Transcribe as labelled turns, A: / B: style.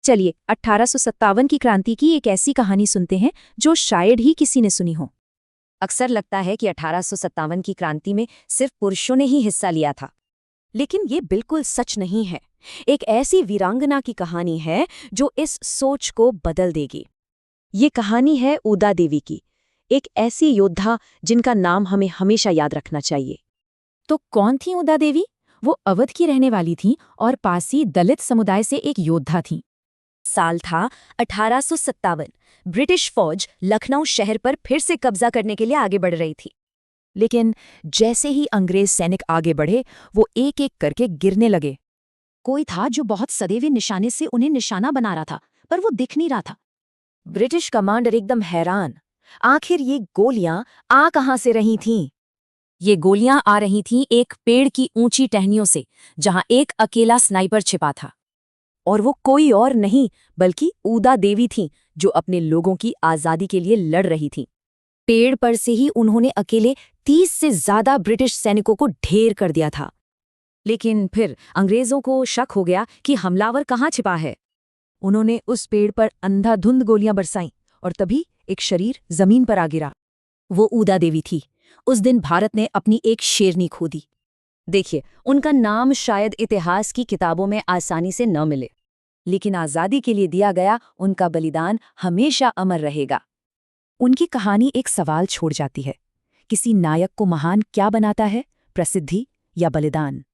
A: चलिए 1857 की क्रांति की एक ऐसी कहानी सुनते हैं जो शायद ही किसी ने सुनी हो।
B: अक्सर लगता है कि 1857 की क्रांति में सिर्फ पुरुषों ने ही हिस्सा लिया था, लेकिन ये बिल्कुल सच नहीं है। एक ऐसी वीरांगना की कहानी है जो इस सोच को बदल देगी।
A: ये कहानी है ऊदा देवी की, एक ऐसी योद्धा जिनका नाम हमें हमेशा याद रखना चाहिए। तो कौन थी ऊदा देवी? वो अवध की रहने वाली थी और पासी दलित समुदाय से एक योद्धा थी।
B: साल था 1857। ब्रिटिश फौज लखनऊ शहर पर फिर से कब्जा करने के लिए आगे बढ़ रही थी।
A: लेकिन जैसे ही अंग्रेज सैनिक आगे बढ़े, वो एक एक करके गिरने लगे। कोई था जो बहुत सदैव निशाने से उन्हें निशाना बना रहा था, पर वो दिख नहीं रहा था।
B: ब्रिटिश कमांडर एकदम हैरान। आखिर ये गोलियां आ कहां से रही थीं?
A: ये गोलियां आ रही थीं एक पेड़ की ऊंची टहनियों से, जहां एक अकेला स्नाइपर छिपा था। और वो कोई और नहीं बल्कि ऊदा देवी थीं, जो अपने लोगों की आजादी के लिए लड़ रही थीं। पेड़ पर से ही उन्होंने अकेले 30 से ज्यादा ब्रिटिश सैनिकों को ढेर कर दिया था। लेकिन फिर अंग्रेजों को शक हो गया कि हमलावर कहाँ छिपा है। उन्होंने उस पेड़ पर अंधाधुंध गोलियां बरसाईं और तभी एक शरीर जमीन पर आ गिरा। वो ऊदा देवी थी। उस दिन भारत ने अपनी एक शेरनी खो दी।
B: देखिए, उनका नाम शायद इतिहास की किताबों में आसानी से न मिले,
A: लेकिन आजादी के लिए दिया गया उनका बलिदान हमेशा अमर रहेगा। उनकी कहानी एक सवाल छोड़ जाती है, किसी नायक को महान क्या बनाता है, प्रसिद्धि या बलिदान?